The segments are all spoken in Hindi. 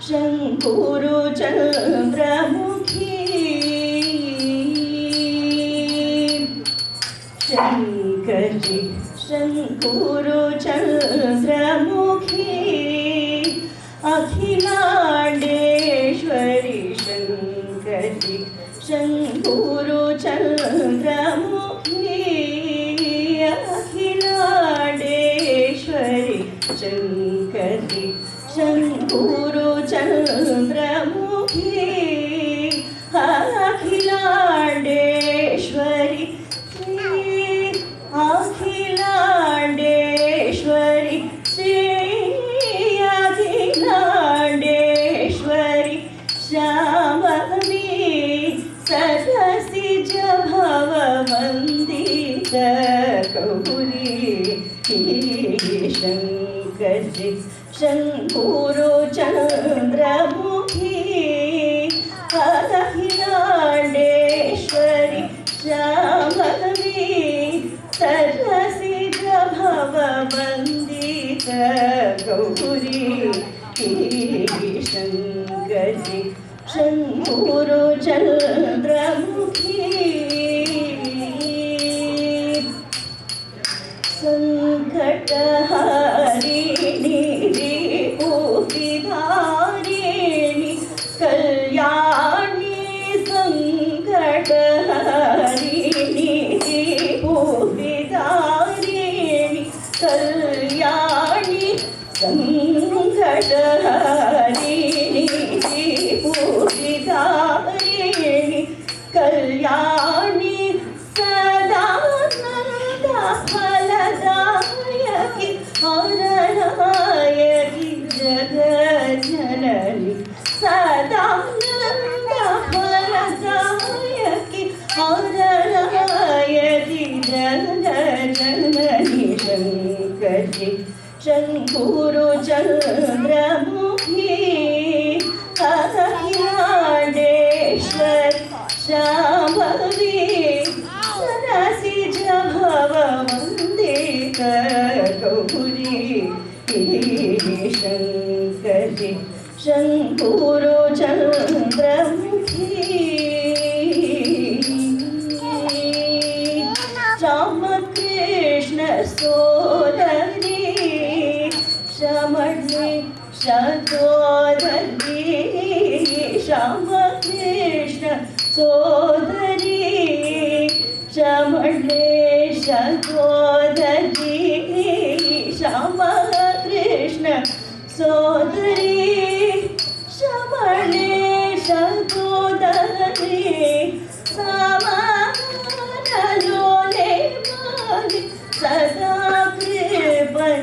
शंकुरु चंद्रमुखी शंकरी शंकुरु चंद्रमुखी अखिलांडेश्वरी शंकरी शंकुरु चंद्रमुखी अखिलांडेश्वरी शंकरी शंकुरु चंद्रमुखी अखिलांडेश्वरी अखिलांडेश्वरी श्री अखिलांडेश्वरी श्यामवी सरसिज भव वंदित गौरी शंकरी शंकुरु चंद्रमुखी अखिलांडेश्वरी श्यामवी सरसिज भव वंदित गौरी शंकरी शंकुरु चंद्रमुखी संकटहारिणी धारिणी कल्याणी संकटहारिणी धारिणी कल्याणी संकटहारिणी धारिणी कल्याणी सदानंद फलदायकी हरणायकी जगज्जननी सदानंद फलदायकी हरणायकी जगज्जननी शंकरी शंकुरु चंद्रमुखी अखिलांडेश्वरी शाम्भवी सरसिज भव वंदित गौरी शंकरी शंकुरु चंद्रमुखी रामकृष्ण सोदरी शमणे सहोदरी श्यामकृष्ण सोदरी शमणे सहोदरी श्यामकृष्ण सोदरी शमणे सहोदरी समानलोले माली सदा कृपंजनेशील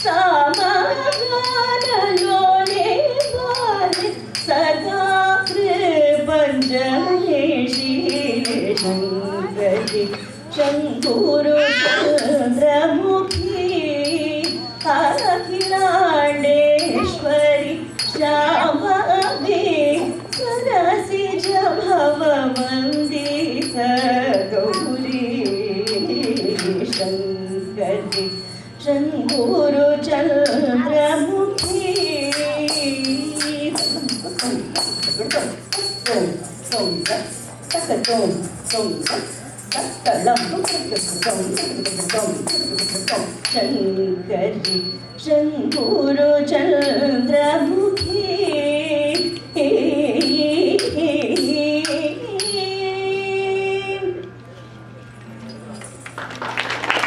समानलोले माली सदा कृपंजनेशील शंकरी शंकुरु चंद्रमुखी अखिलांडेश्वरी श्यामवी सरसिज भव वंदित गौरी शंकरी शंकुरु चंद्रमुखी शंकरी शंकुरु चंद्रमुखी